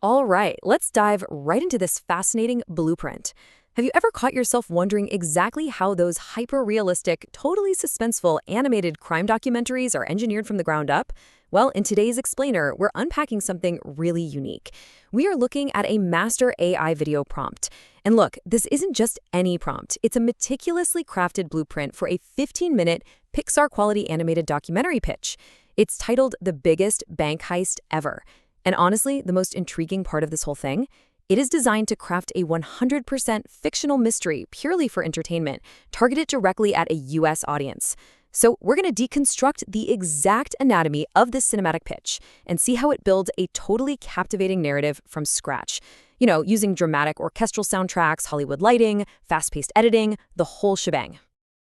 All right, let's dive right into this fascinating blueprint. Have you ever caught yourself wondering exactly how those hyper-realistic, totally suspenseful animated crime documentaries are engineered from the ground up? Well, in today's Explainer, we're unpacking something really unique. We are looking at a master AI video prompt. And look, this isn't just any prompt. It's a meticulously crafted blueprint for a 15-minute Pixar-quality animated documentary pitch. It's titled The Biggest Bank Heist Ever. And honestly, the most intriguing part of this whole thing, it is designed to craft a 100% fictional mystery purely for entertainment, targeted directly at a US audience. So we're going to deconstruct the exact anatomy of this cinematic pitch and see how it builds a totally captivating narrative from scratch. Using dramatic orchestral soundtracks, Hollywood lighting, fast-paced editing, the whole shebang.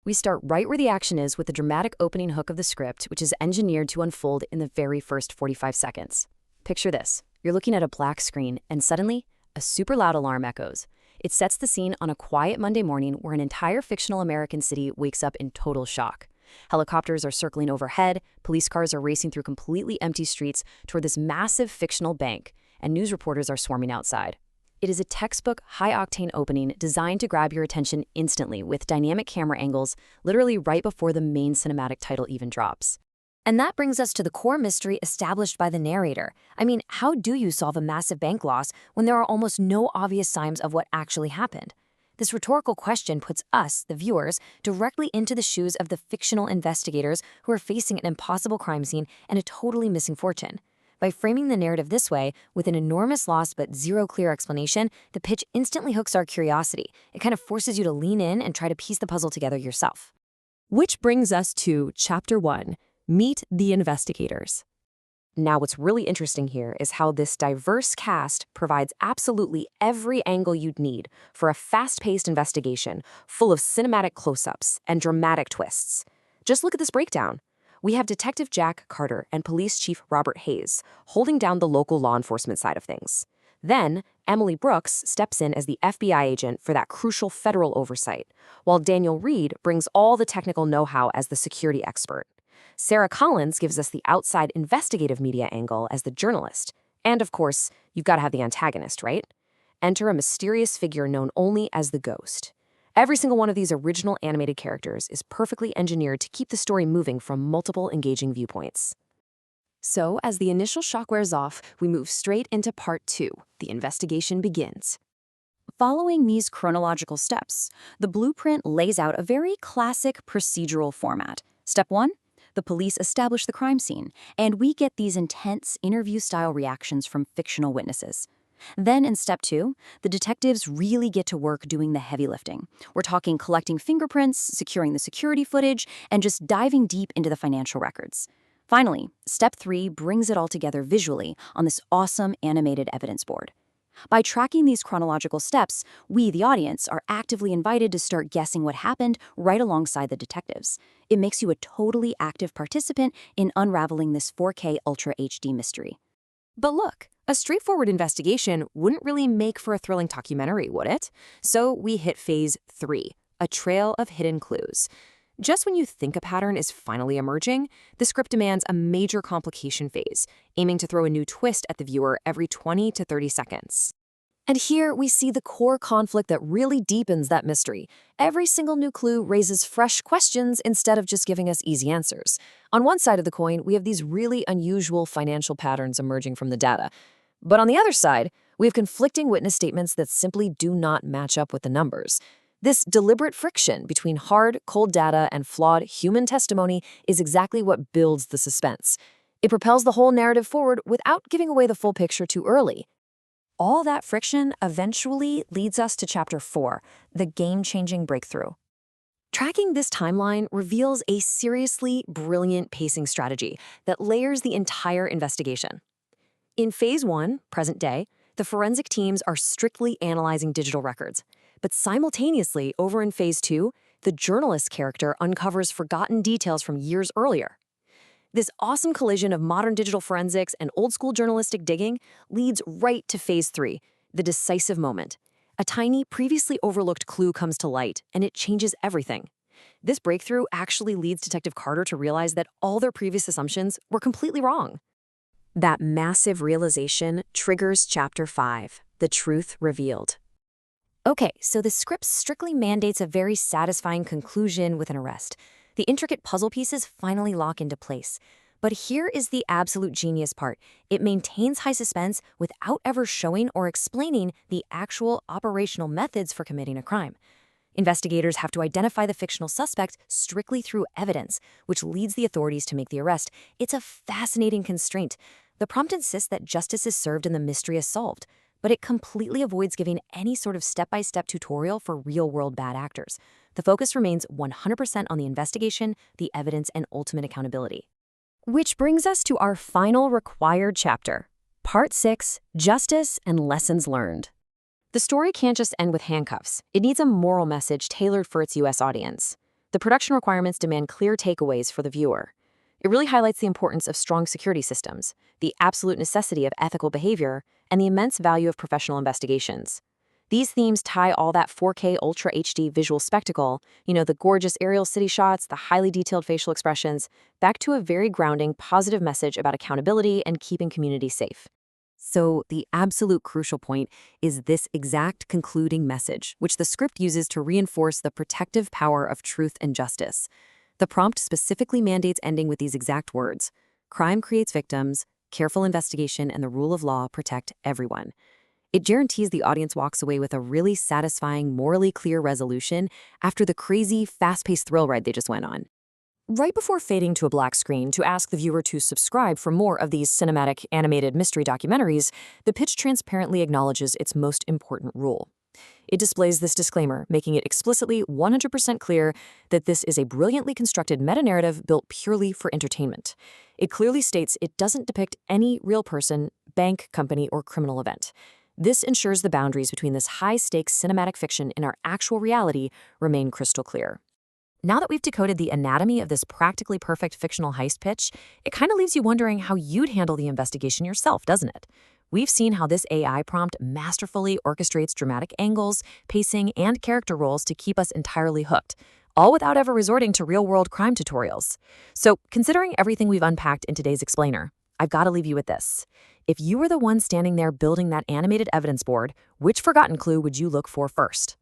We start right where the action is with the dramatic opening hook of the script, which is engineered to unfold in the very first 45 seconds. Picture this. You're looking at a black screen, and suddenly, a super loud alarm echoes. It sets the scene on a quiet Monday morning where an entire fictional American city wakes up in total shock. Helicopters are circling overhead, police cars are racing through completely empty streets toward this massive fictional bank, and news reporters are swarming outside. It is a textbook, high-octane opening designed to grab your attention instantly with dynamic camera angles, literally right before the main cinematic title even drops. And that brings us to the core mystery established by the narrator. I mean, how do you solve a massive bank loss when there are almost no obvious signs of what actually happened? This rhetorical question puts us, the viewers, directly into the shoes of the fictional investigators who are facing an impossible crime scene and a totally missing fortune. By framing the narrative this way, with an enormous loss but zero clear explanation, the pitch instantly hooks our curiosity. It kind of forces you to lean in and try to piece the puzzle together yourself. Which brings us to Chapter 1. Meet the investigators. Now, what's really interesting here is how this diverse cast provides absolutely every angle you'd need for a fast-paced investigation full of cinematic close-ups and dramatic twists. Just look at this breakdown. We have Detective Jack Carter and Police Chief Robert Hayes holding down the local law enforcement side of things. Then, Emily Brooks steps in as the FBI agent for that crucial federal oversight, while Daniel Reed brings all the technical know-how as the security expert. Sarah Collins gives us the outside investigative media angle as the journalist. And of course, you've got to have the antagonist, right? Enter a mysterious figure known only as the Ghost. Every single one of these original animated characters is perfectly engineered to keep the story moving from multiple engaging viewpoints. So, as the initial shock wears off, we move straight into Part 2. The investigation begins. Following these chronological steps, the blueprint lays out a very classic procedural format. Step 1. The police establish the crime scene, and we get these intense interview-style reactions from fictional witnesses. Then in Step 2, the detectives really get to work doing the heavy lifting. We're talking collecting fingerprints, securing the security footage, and just diving deep into the financial records. Finally, Step 3 brings it all together visually on this awesome animated evidence board. By tracking these chronological steps, we, the audience, are actively invited to start guessing what happened right alongside the detectives. It makes you a totally active participant in unraveling this 4K Ultra HD mystery. But look, a straightforward investigation wouldn't really make for a thrilling documentary, would it? So we hit Phase 3, a trail of hidden clues. Just when you think a pattern is finally emerging, the script demands a major complication phase, aiming to throw a new twist at the viewer every 20 to 30 seconds. And here we see the core conflict that really deepens that mystery. Every single new clue raises fresh questions instead of just giving us easy answers. On one side of the coin, we have these really unusual financial patterns emerging from the data. But on the other side, we have conflicting witness statements that simply do not match up with the numbers. This deliberate friction between hard, cold data and flawed human testimony is exactly what builds the suspense. It propels the whole narrative forward without giving away the full picture too early. All that friction eventually leads us to Chapter 4, the game-changing breakthrough. Tracking this timeline reveals a seriously brilliant pacing strategy that layers the entire investigation. In Phase 1, present day, the forensic teams are strictly analyzing digital records. But simultaneously, over in Phase 2, the journalist character uncovers forgotten details from years earlier. This awesome collision of modern digital forensics and old-school journalistic digging leads right to Phase 3, the decisive moment. A tiny, previously overlooked clue comes to light, and it changes everything. This breakthrough actually leads Detective Carter to realize that all their previous assumptions were completely wrong. That massive realization triggers Chapter 5, The Truth Revealed. Okay, so the script strictly mandates a very satisfying conclusion with an arrest. The intricate puzzle pieces finally lock into place. But here is the absolute genius part. It maintains high suspense without ever showing or explaining the actual operational methods for committing a crime. Investigators have to identify the fictional suspect strictly through evidence, which leads the authorities to make the arrest. It's a fascinating constraint. The prompt insists that justice is served and the mystery is solved, but it completely avoids giving any sort of step-by-step tutorial for real-world bad actors. The focus remains 100% on the investigation, the evidence, and ultimate accountability. Which brings us to our final required chapter, Part 6, Justice and Lessons Learned. The story can't just end with handcuffs. It needs a moral message tailored for its U.S. audience. The production requirements demand clear takeaways for the viewer. It really highlights the importance of strong security systems, the absolute necessity of ethical behavior, and the immense value of professional investigations. These themes tie all that 4K Ultra HD visual spectacle, the gorgeous aerial city shots, the highly detailed facial expressions, back to a very grounding, positive message about accountability and keeping communities safe. So the absolute crucial point is this exact concluding message, which the script uses to reinforce the protective power of truth and justice. The prompt specifically mandates ending with these exact words: crime creates victims, careful investigation, and the rule of law protect everyone. It guarantees the audience walks away with a really satisfying, morally clear resolution after the crazy, fast-paced thrill ride they just went on. Right before fading to a black screen to ask the viewer to subscribe for more of these cinematic, animated mystery documentaries, the pitch transparently acknowledges its most important rule. It displays this disclaimer, making it explicitly 100% clear that this is a brilliantly constructed meta-narrative built purely for entertainment. It clearly states it doesn't depict any real person, bank, company, or criminal event. This ensures the boundaries between this high-stakes cinematic fiction and our actual reality remain crystal clear. Now that we've decoded the anatomy of this practically perfect fictional heist pitch, it kind of leaves you wondering how you'd handle the investigation yourself, doesn't it? We've seen how this AI prompt masterfully orchestrates dramatic angles, pacing, and character roles to keep us entirely hooked, all without ever resorting to real-world crime tutorials. So, considering everything we've unpacked in today's explainer, I've got to leave you with this. If you were the one standing there building that animated evidence board, which forgotten clue would you look for first?